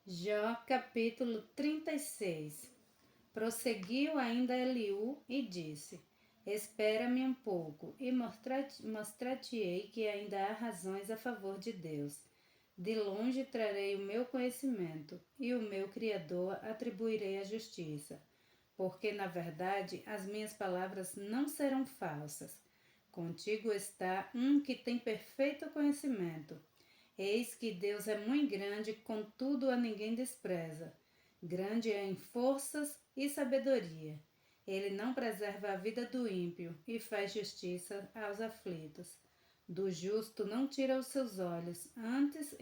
Jó capítulo 36. Prosseguiu ainda Eliú e disse: Espera-me um pouco, e mostrar-te-ei que ainda há razões a favor de Deus. De longe trarei o meu conhecimento, e o meu Criador atribuirei a justiça. Porque, na verdade, as minhas palavras não serão falsas. Contigo está um que tem perfeito conhecimento. Eis que Deus é muito grande, contudo a ninguém despreza. Grande é em forças e sabedoria. Ele não preserva a vida do ímpio e faz justiça aos aflitos. Do justo não tira os seus olhos, antes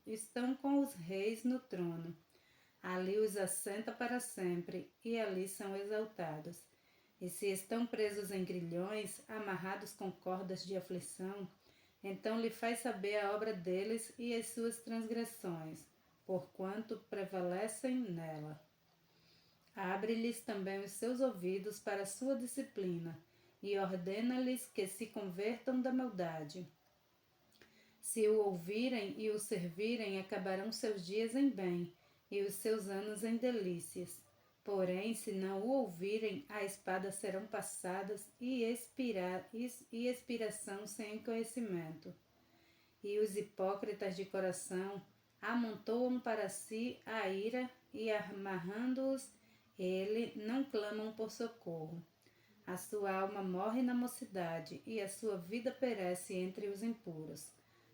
estão com os reis no trono. Ali os assenta para sempre, e ali são exaltados. E se estão presos em grilhões, amarrados com cordas de aflição, então lhe faz saber a obra deles e as suas transgressões, porquanto prevalecem nela. Abre-lhes também os seus ouvidos para a sua disciplina, e ordena-lhes que se convertam da maldade. Se o ouvirem e o servirem, acabarão seus dias em bem, e os seus anos em delícias. Porém, se não o ouvirem, a espada serão passadas e expiração sem conhecimento. E os hipócritas de coração amontoam para si a ira e, amarrando-os, ele não clamam por socorro. A sua alma morre na mocidade e a sua vida perece entre os impuros.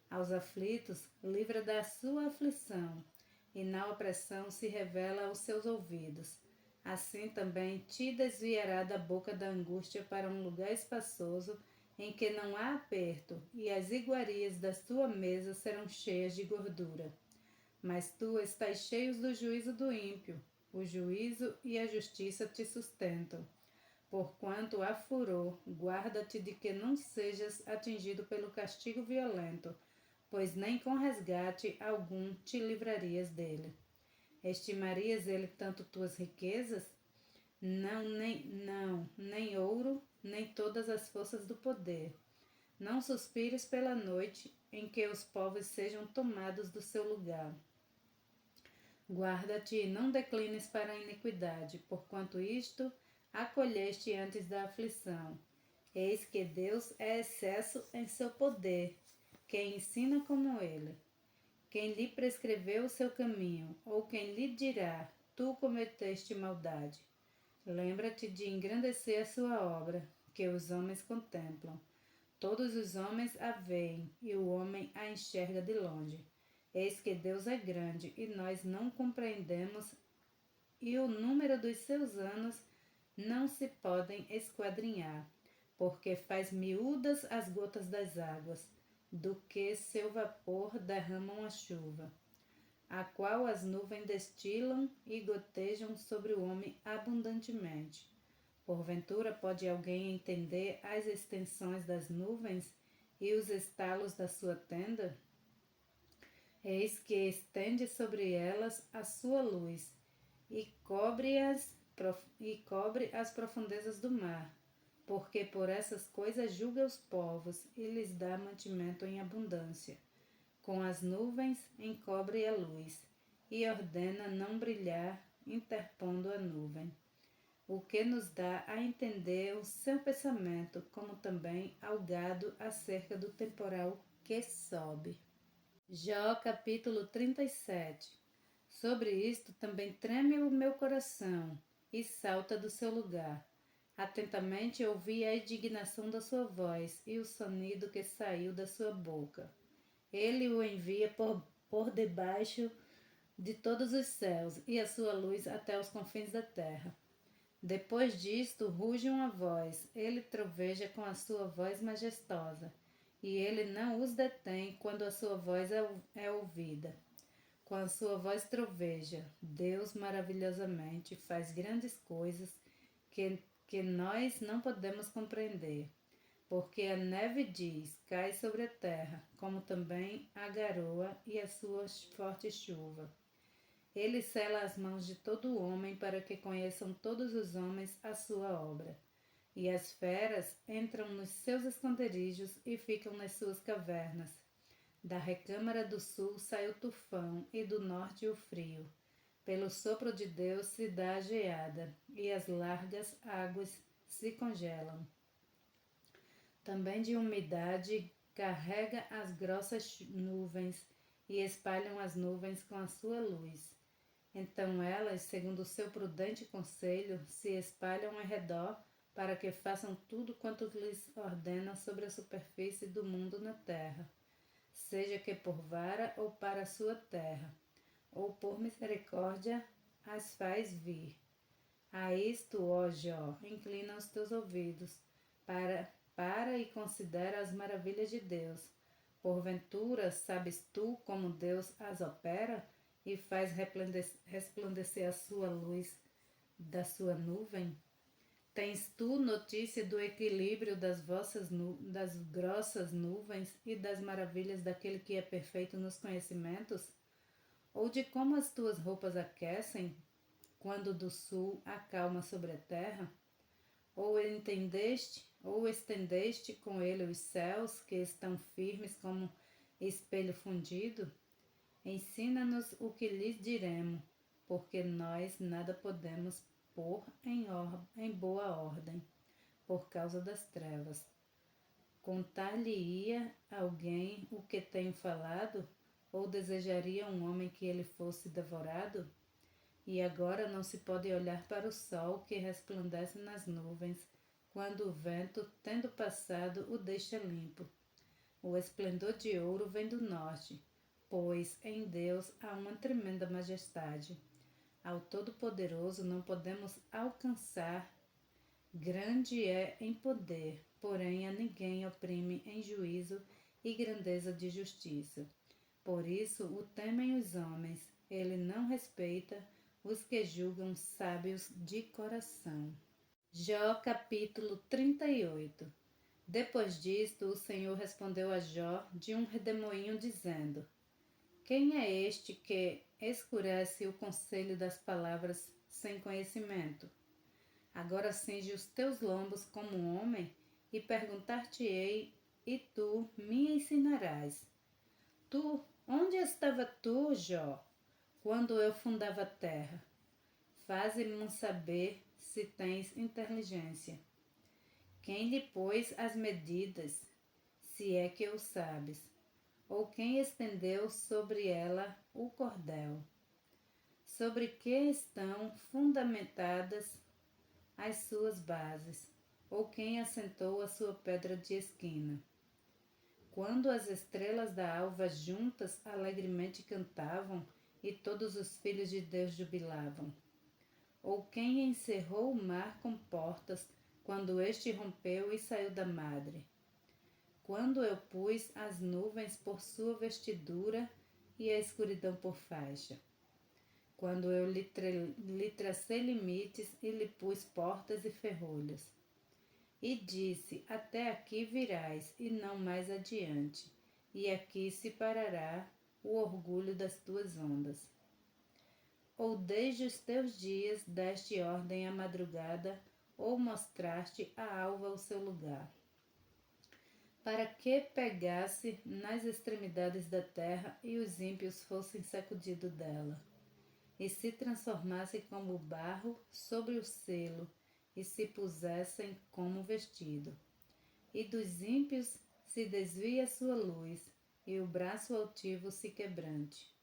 Aos aflitos livra da sua aflição, e na opressão se revela aos seus ouvidos. Assim também te desviará da boca da angústia para um lugar espaçoso, em que não há aperto, e as iguarias da sua mesa serão cheias de gordura. Mas tu estás cheio do juízo do ímpio, o juízo e a justiça te sustentam. Porquanto há furor, guarda-te de que não sejas atingido pelo castigo violento, pois nem com resgate algum te livrarias dele. Estimarias ele tanto tuas riquezas? Nem ouro, nem todas as forças do poder. Não suspires pela noite, em que os povos sejam tomados do seu lugar. Guarda-te e não declines para a iniquidade, porquanto isto acolheste antes da aflição. Eis que Deus é excesso em seu poder, quem ensina como ele. Quem lhe prescreveu o seu caminho, ou quem lhe dirá, tu cometeste maldade. Lembra-te de engrandecer a sua obra, que os homens contemplam. Todos os homens a veem, e o homem a enxerga de longe. Eis que Deus é grande, e nós não compreendemos, e o número dos seus anos não se podem esquadrinhar, porque faz miúdas as gotas das águas, do que seu vapor derramam a chuva, a qual as nuvens destilam e gotejam sobre o homem abundantemente. Porventura pode alguém entender as extensões das nuvens e os estalos da sua tenda? Eis que estende sobre elas a sua luz e cobre as profundezas do mar, porque por essas coisas julga os povos e lhes dá mantimento em abundância. Com as nuvens encobre a luz e ordena não brilhar, interpondo a nuvem. O que nos dá a entender o seu pensamento, como também ao gado acerca do temporal que sobe. Jó capítulo 37. Sobre isto também treme o meu coração e salta do seu lugar. Atentamente ouvi a indignação da sua voz e o sonido que saiu da sua boca. Ele o envia por debaixo de todos os céus e a sua luz até os confins da terra. Depois disto ruge uma voz, ele troveja com a sua voz majestosa, e ele não os detém quando a sua voz é ouvida. Com a sua voz troveja, Deus maravilhosamente faz grandes coisas que nós não podemos compreender. Porque a neve diz, cai sobre a terra, como também a garoa e a sua forte chuva. Ele sela as mãos de todo homem para que conheçam todos os homens a sua obra. E as feras entram nos seus esconderijos e ficam nas suas cavernas. Da recâmara do sul sai o tufão e do norte o frio. Pelo sopro de Deus se dá a geada e as largas águas se congelam. Também de umidade carrega as grossas nuvens e espalham as nuvens com a sua luz. Então elas, segundo o seu prudente conselho, se espalham ao redor para que façam tudo quanto lhes ordena sobre a superfície do mundo na terra, seja que por vara ou para a sua terra, ou por misericórdia as faz vir. A isto, ó Jó, inclina os teus ouvidos, para e considera as maravilhas de Deus. Porventura, sabes tu como Deus as opera e faz resplandecer a sua luz da sua nuvem? Tens tu notícia do equilíbrio das grossas nuvens e das maravilhas daquele que é perfeito nos conhecimentos? Ou de como as tuas roupas aquecem, quando do sul a calma sobre a terra? Ou estendeste com ele os céus, que estão firmes como espelho fundido? Ensina-nos o que lhes diremos, porque nós nada podemos pôr em boa ordem, por causa das trevas. Contar-lhe-ia alguém o que tenho falado? Ou desejaria um homem que ele fosse devorado? E agora não se pode olhar para o sol que resplandece nas nuvens, quando o vento, tendo passado, o deixa limpo. O esplendor de ouro vem do norte, pois em Deus há uma tremenda majestade. Ao Todo-Poderoso não podemos alcançar. Grande é em poder, porém a ninguém oprime em juízo e grandeza de justiça. Por isso o temem os homens, ele não respeita os que julgam sábios de coração. Jó capítulo 38. Depois disto, o Senhor respondeu a Jó de um redemoinho, dizendo: Quem é este que escurece o conselho das palavras sem conhecimento? Agora cinge os teus lombos como um homem, e perguntar-te-ei, e tu me ensinarás. Onde estava tu, Jó, quando eu fundava a terra? Faze-me saber se tens inteligência. Quem lhe pôs as medidas, se é que o sabes? Ou quem estendeu sobre ela o cordel? Sobre que estão fundamentadas as suas bases? Ou quem assentou a sua pedra de esquina? Quando as estrelas da alva juntas alegremente cantavam e todos os filhos de Deus jubilavam? Ou quem encerrou o mar com portas, quando este rompeu e saiu da madre? Quando eu pus as nuvens por sua vestidura e a escuridão por faixa? Quando eu lhe tracei limites e lhe pus portas e ferrolhos? E disse, até aqui virás e não mais adiante, e aqui se parará o orgulho das tuas ondas. Ou desde os teus dias deste ordem à madrugada, ou mostraste à alva o seu lugar, para que pegasse nas extremidades da terra e os ímpios fossem sacudidos dela, e se transformassem como barro sobre o selo, e se pusessem como vestido. E dos ímpios se desvie a sua luz, e o braço altivo se quebrante.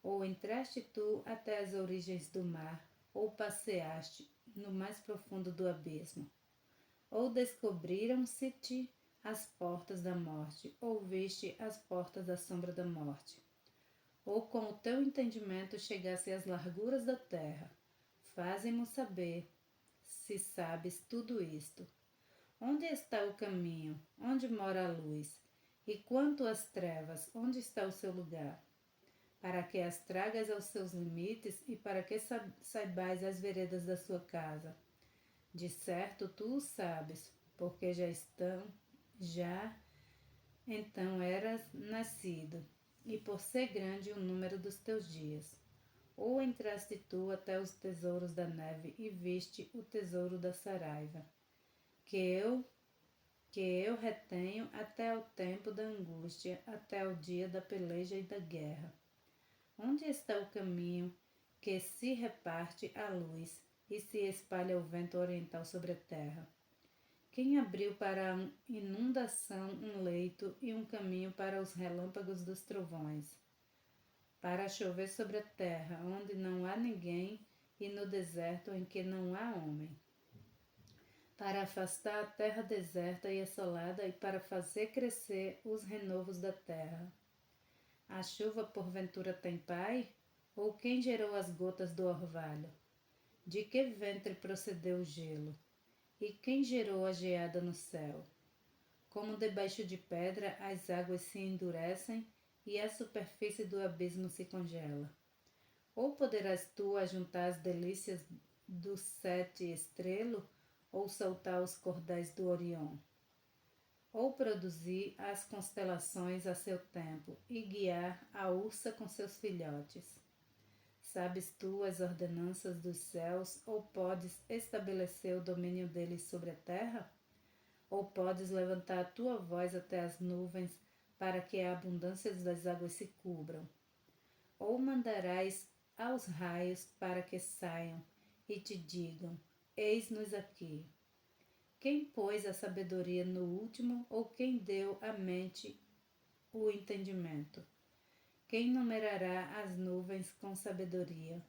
Ou entraste tu até as origens do mar, ou passeaste no mais profundo do abismo? Ou descobriram-se-te as portas da morte, ou viste as portas da sombra da morte? Ou com o teu entendimento chegasse às larguras da terra? Faze-mo saber, se sabes tudo isto. Onde está o caminho? Onde mora a luz? E quanto às trevas, onde está o seu lugar? Para que as tragas aos seus limites e para que saibais as veredas da sua casa. De certo tu o sabes, porque já então eras nascido, e por ser grande o número dos teus dias. Ou entraste tu até os tesouros da neve e viste o tesouro da saraiva, que eu que eu retenho até o tempo da angústia, até o dia da peleja e da guerra. Onde está o caminho que se reparte a luz e se espalha o vento oriental sobre a terra? Quem abriu para a inundação um leito e um caminho para os relâmpagos dos trovões? Para chover sobre a terra, onde não há ninguém, e no deserto em que não há homem. Para afastar a terra deserta e assolada e para fazer crescer os renovos da terra. A chuva porventura tem pai? Ou quem gerou as gotas do orvalho? De que ventre procedeu o gelo? E quem gerou a geada no céu? Como debaixo de pedra as águas se endurecem e a superfície do abismo se congela. Ou poderás tu ajuntar as delícias do sete estrelo, ou soltar os cordéis do Orion? Ou produzir as constelações a seu tempo e guiar a ursa com seus filhotes? Sabes tu as ordenanças dos céus, ou podes estabelecer o domínio deles sobre a terra? Ou podes levantar a tua voz até as nuvens, para que a abundância das águas se cubram? Ou mandarás aos raios para que saiam e te digam: eis-nos aqui. Quem pôs a sabedoria no último, ou quem deu à mente o entendimento? Quem numerará as nuvens com sabedoria?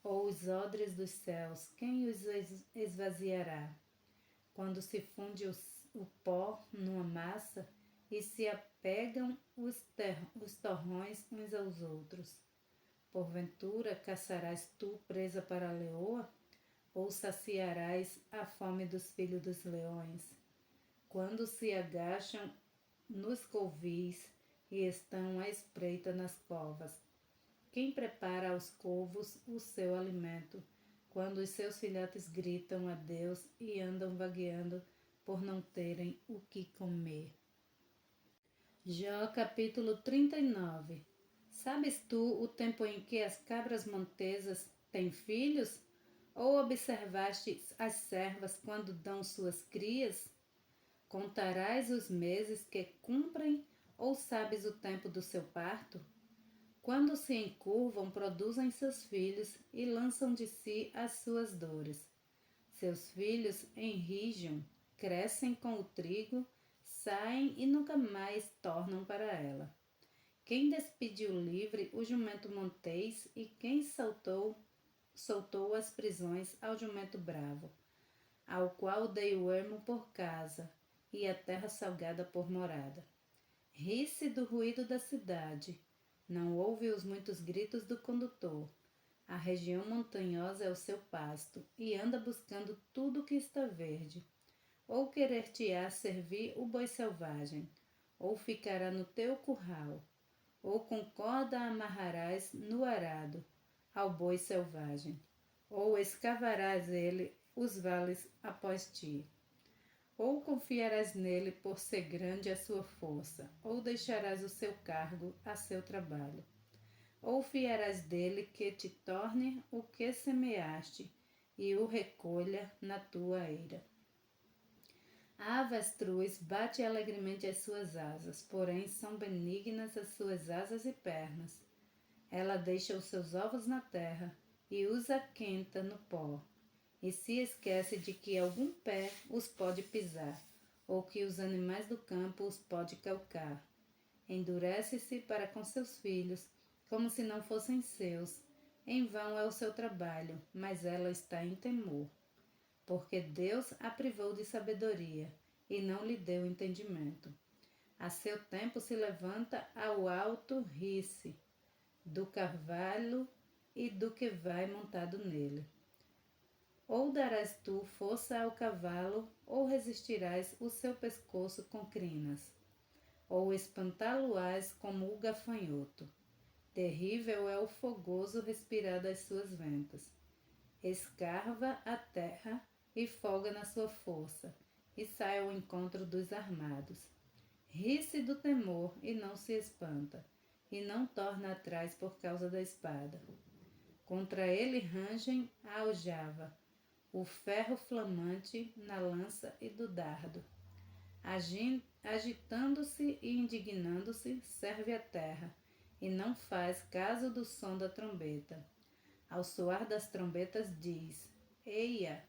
Ou os odres dos céus, quem os esvaziará? Quando se funde o pó numa massa e se apegam os torrões uns aos outros. Porventura caçarás tu presa para a leoa? Ou saciarás a fome dos filhos dos leões? Quando se agacham nos covis e estão à espreita nas covas. Quem prepara aos corvos o seu alimento, quando os seus filhotes gritam a Deus e andam vagueando por não terem o que comer? Jó capítulo 39. Sabes tu o tempo em que as cabras montesas têm filhos? Ou observaste as servas quando dão suas crias? Contarás os meses que cumprem, ou sabes o tempo do seu parto? Quando se encurvam, produzem seus filhos e lançam de si as suas dores. Seus filhos enrijam, crescem com o trigo, saem e nunca mais tornam para ela. Quem despediu livre o jumento montês e quem soltou as prisões ao jumento bravo, ao qual dei o ermo por casa e a terra salgada por morada. Ri-se do ruído da cidade, não ouve os muitos gritos do condutor. A região montanhosa é o seu pasto e anda buscando tudo que está verde. Ou querer-te-á servir o boi selvagem, ou ficará no teu curral, ou com corda amarrarás no arado ao boi selvagem, ou escavarás ele os vales após ti. Ou confiarás nele por ser grande a sua força, ou deixarás o seu cargo a seu trabalho. Ou fiarás dele que te torne o que semeaste e o recolha na tua eira. A avestruz bate alegremente as suas asas, porém são benignas as suas asas e pernas. Ela deixa os seus ovos na terra e os aquenta no pó, e se esquece de que algum pé os pode pisar, ou que os animais do campo os pode calcar. Endurece-se para com seus filhos, como se não fossem seus. Em vão é o seu trabalho, mas ela está em temor. Porque Deus a privou de sabedoria, e não lhe deu entendimento. A seu tempo se levanta ao alto ri-se, do cavalo e do que vai montado nele. Ou darás tu força ao cavalo, ou resistirás o seu pescoço com crinas, ou espantá-lo-ás como o gafanhoto. Terrível é o fogoso respirar das suas ventas. Escarva a terra e folga na sua força, e sai ao encontro dos armados. Ri-se do temor e não se espanta, e não torna atrás por causa da espada. Contra ele rangem a aljava, o ferro flamante na lança e do dardo. agitando-se e indignando-se, serve a terra, e não faz caso do som da trombeta. Ao soar das trombetas diz: Eia!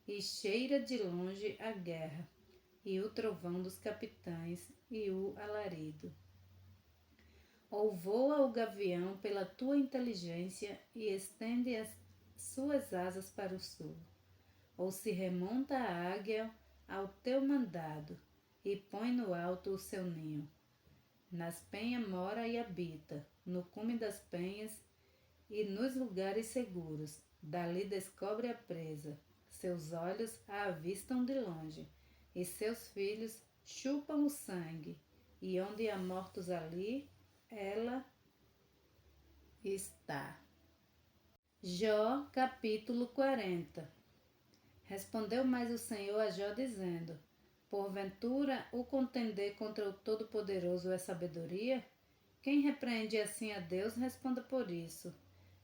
E cheira de longe a guerra, e o trovão dos capitães, e o alarido. Ou voa o gavião pela tua inteligência e estende as suas asas para o sul, ou se remonta a águia ao teu mandado, e põe no alto o seu ninho. Nas penhas mora e habita, no cume das penhas e nos lugares seguros. Dali descobre a presa, seus olhos a avistam de longe, e seus filhos chupam o sangue, e onde há mortos ali, ela está. Jó, capítulo 40. Respondeu mais o Senhor a Jó, dizendo: Porventura, o contender contra o Todo-Poderoso é sabedoria? Quem repreende assim a Deus, responda por isso.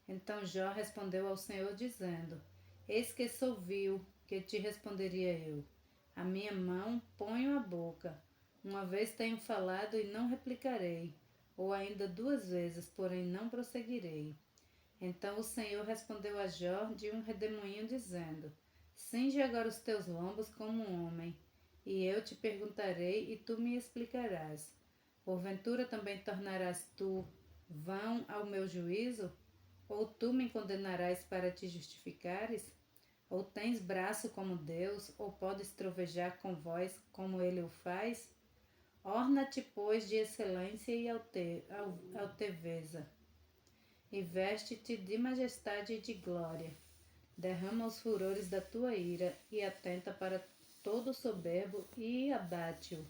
Então Jó respondeu ao Senhor, dizendo: Eis que sou vil, que te responderia eu. A minha mão ponho à boca. Uma vez tenho falado e não replicarei, ou ainda 2 vezes, porém não prosseguirei. Então o Senhor respondeu a Jó de um redemoinho, dizendo: Cinge agora os teus lombos como um homem, e eu te perguntarei e tu me explicarás. Porventura também tornarás tu vão ao meu juízo? Ou tu me condenarás para te justificares? Ou tens braço como Deus, ou podes trovejar com voz como ele o faz? Orna-te, pois, de excelência e altiveza, e veste-te de majestade e de glória. Derrama os furores da tua ira, e atenta para todo soberbo, e abate-o.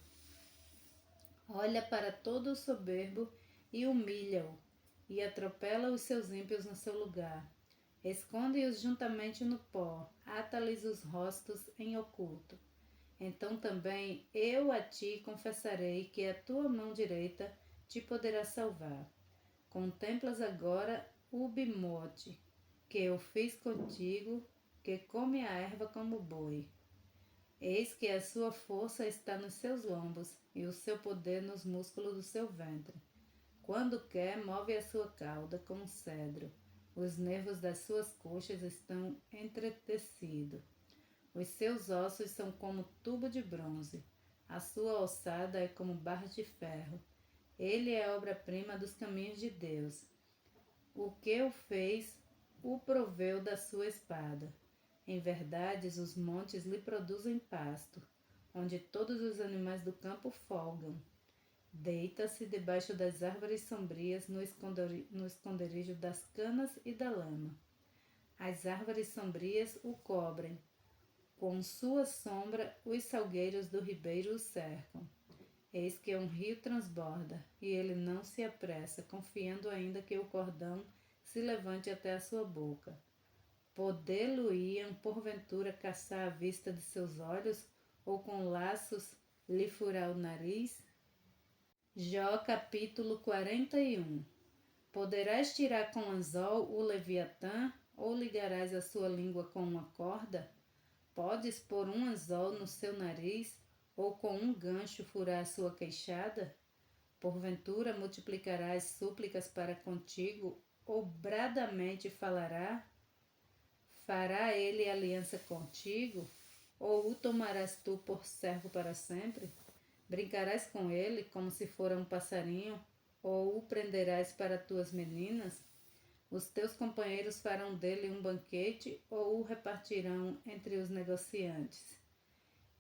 Olha para todo soberbo, e humilha-o, e atropela os seus ímpios no seu lugar. Esconde-os juntamente no pó, ata-lhes os rostos em oculto. Então também eu a ti confessarei que a tua mão direita te poderá salvar. Contemplas agora o bimote, que eu fiz contigo, que come a erva como boi. Eis que a sua força está nos seus lombos, e o seu poder nos músculos do seu ventre. Quando quer, move a sua cauda como cedro. Os nervos das suas coxas estão entretecidos. Os seus ossos são como tubo de bronze. A sua ossada é como barra de ferro. Ele é obra-prima dos caminhos de Deus. O que o fez, o proveu da sua espada. Em verdade, os montes lhe produzem pasto, onde todos os animais do campo folgam. Deita-se debaixo das árvores sombrias, no esconderijo das canas e da lama. As árvores sombrias o cobrem. Com sua sombra, os salgueiros do ribeiro o cercam. Eis que um rio transborda, e ele não se apressa, confiando ainda que o cordão se levante até a sua boca. Poder-lo-iam, porventura, caçar à vista de seus olhos, ou com laços lhe furar o nariz? Jó, capítulo 41. Poderás tirar com anzol o Leviatã, ou ligarás a sua língua com uma corda? Podes pôr um anzol no seu nariz, ou com um gancho furar a sua queixada? Porventura multiplicarás súplicas para contigo, ou bradamente falará? Fará ele aliança contigo, ou o tomarás tu por servo para sempre? Brincarás com ele como se fora um passarinho, ou o prenderás para tuas meninas? Os teus companheiros farão dele um banquete, ou o repartirão entre os negociantes?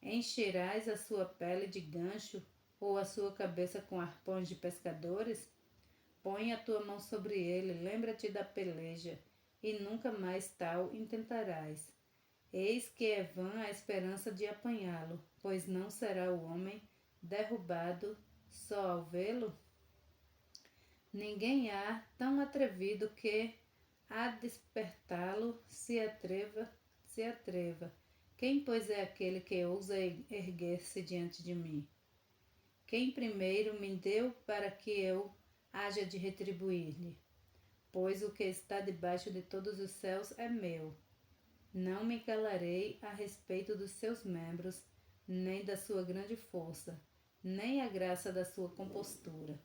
Encherás a sua pele de gancho, ou a sua cabeça com arpões de pescadores? Põe a tua mão sobre ele, lembra-te da peleja, e nunca mais tal intentarás. Eis que é vã a esperança de apanhá-lo, pois não será o homem derrubado só ao vê-lo? Ninguém há tão atrevido que a despertá-lo se atreva. Quem, pois, é aquele que ousa erguer-se diante de mim? Quem primeiro me deu para que eu haja de retribuir-lhe? Pois o que está debaixo de todos os céus é meu. Não me calarei a respeito dos seus membros, nem da sua grande força, nem a graça da sua compostura.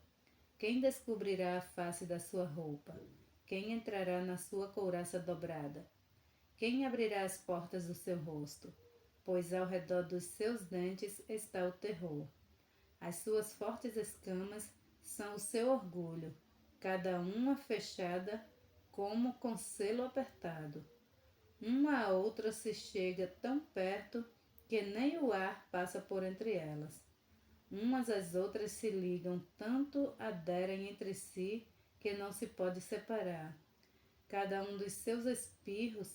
Quem descobrirá a face da sua roupa? Quem entrará na sua couraça dobrada? Quem abrirá as portas do seu rosto? Pois ao redor dos seus dentes está o terror. As suas fortes escamas são o seu orgulho, cada uma fechada como com selo apertado. Uma a outra se chega tão perto que nem o ar passa por entre elas. Umas às outras se ligam, tanto aderem entre si que não se pode separar. Cada um dos seus espirros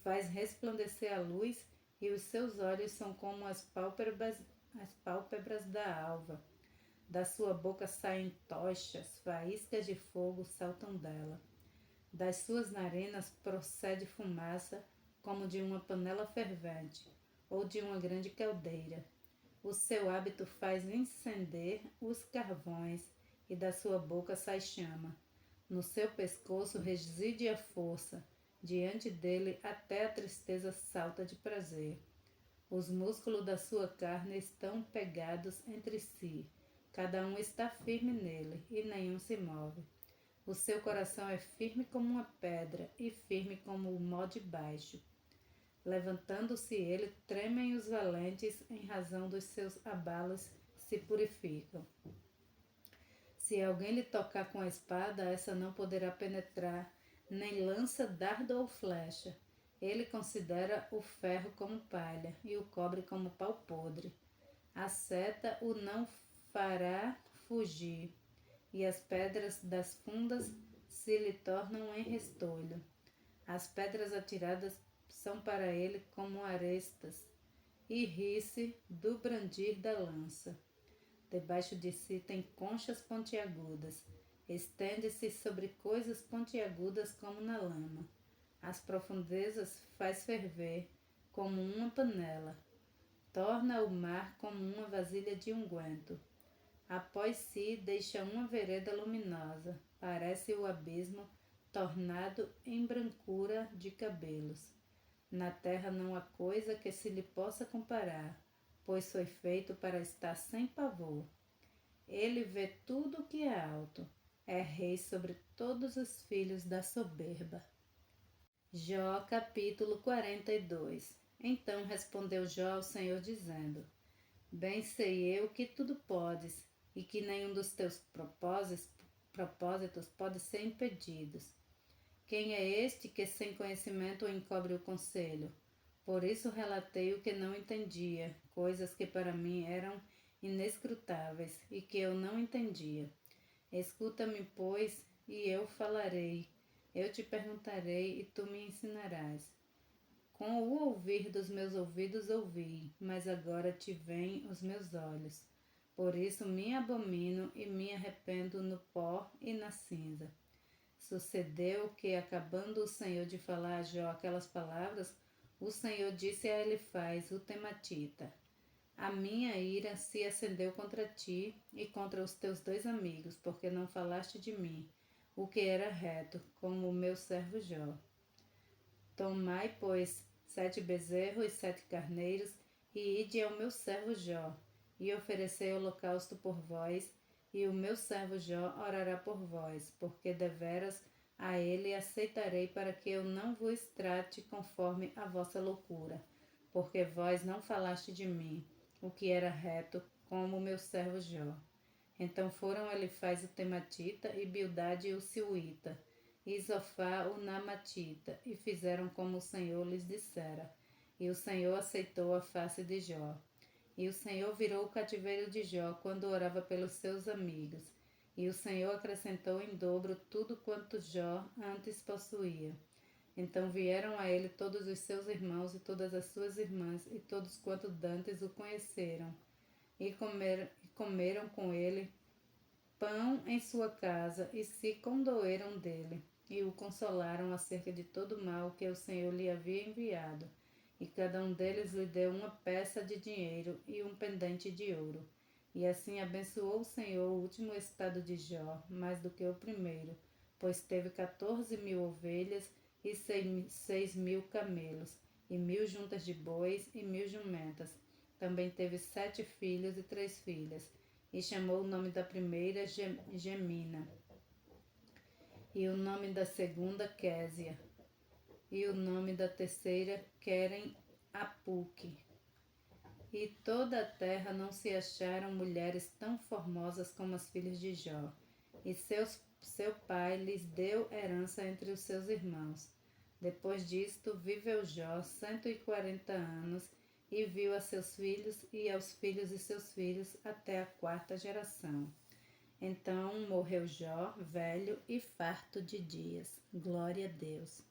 faz resplandecer a luz e os seus olhos são como as pálpebras da alva. Da sua boca saem tochas, faíscas de fogo saltam dela. Das suas narinas procede fumaça como de uma panela fervente ou de uma grande caldeira. O seu hábito faz incender os carvões e da sua boca sai chama. No seu pescoço reside a força, diante dele até a tristeza salta de prazer. Os músculos da sua carne estão pegados entre si, cada um está firme nele e nenhum se move. O seu coração é firme como uma pedra e firme como o mó de baixo. Levantando-se ele, tremem os valentes, em razão dos seus abalos se purificam. Se alguém lhe tocar com a espada, essa não poderá penetrar, nem lança, dardo ou flecha. Ele considera o ferro como palha e o cobre como pau podre. A seta o não fará fugir, e as pedras das fundas se lhe tornam em restolho. As pedras atiradas são para ele como arestas, e ri-se do brandir da lança. Debaixo de si tem conchas pontiagudas, estende-se sobre coisas pontiagudas como na lama. As profundezas faz ferver como uma panela, torna o mar como uma vasilha de unguento. Após si deixa uma vereda luminosa, parece o abismo tornado em brancura de cabelos. Na terra não há coisa que se lhe possa comparar, pois foi feito para estar sem pavor. Ele vê tudo o que é alto, é rei sobre todos os filhos da soberba. Jó capítulo 42. Então respondeu Jó ao Senhor dizendo: Bem sei eu que tudo podes, e que nenhum dos teus propósitos pode ser impedido. Quem é este que sem conhecimento encobre o conselho? Por isso relatei o que não entendia, coisas que para mim eram inescrutáveis e que eu não entendia. Escuta-me, pois, e eu falarei. Eu te perguntarei e tu me ensinarás. Com o ouvir dos meus ouvidos ouvi, mas agora te veem os meus olhos. Por isso me abomino e me arrependo no pó e na cinza. Sucedeu que, acabando o Senhor de falar a Jó aquelas palavras, o Senhor disse a Elifaz, o tematita: A minha ira se acendeu contra ti e contra os teus 2 amigos, porque não falaste de mim, o que era reto, como o meu servo Jó. Tomai, pois, 7 bezerros e 7 carneiros, e ide ao meu servo Jó, e oferecei holocausto por vós, e o meu servo Jó orará por vós, porque deveras a ele aceitarei, para que eu não vos trate conforme a vossa loucura, porque vós não falaste de mim, o que era reto, como o meu servo Jó. Então foram Elifaz o tematita, e Bildade o siuíta, e Zofá o namatita, e fizeram como o Senhor lhes dissera. E o Senhor aceitou a face de Jó. E o Senhor virou o cativeiro de Jó quando orava pelos seus amigos. E o Senhor acrescentou em dobro tudo quanto Jó antes possuía. Então vieram a ele todos os seus irmãos e todas as suas irmãs, e todos quanto dantes o conheceram, e comeram com ele pão em sua casa, e se condoeram dele, e o consolaram acerca de todo o mal que o Senhor lhe havia enviado. E cada um deles lhe deu uma peça de dinheiro e um pendente de ouro. E assim abençoou o Senhor o último estado de Jó, mais do que o primeiro, pois teve 14.000 ovelhas e 6.000 camelos, e 1.000 juntas de bois e 1.000 jumentas, Também teve 7 filhos e 3 filhas, e chamou o nome da primeira Gemina, e o nome da segunda Késia, e o nome da terceira Queren Apuque. E toda a terra não se acharam mulheres tão formosas como as filhas de Jó, e seu pai lhes deu herança entre os seus irmãos. Depois disto, viveu Jó 140 anos, e viu a seus filhos e aos filhos de seus filhos até a 4ª geração. Então morreu Jó, velho e farto de dias. Glória a Deus.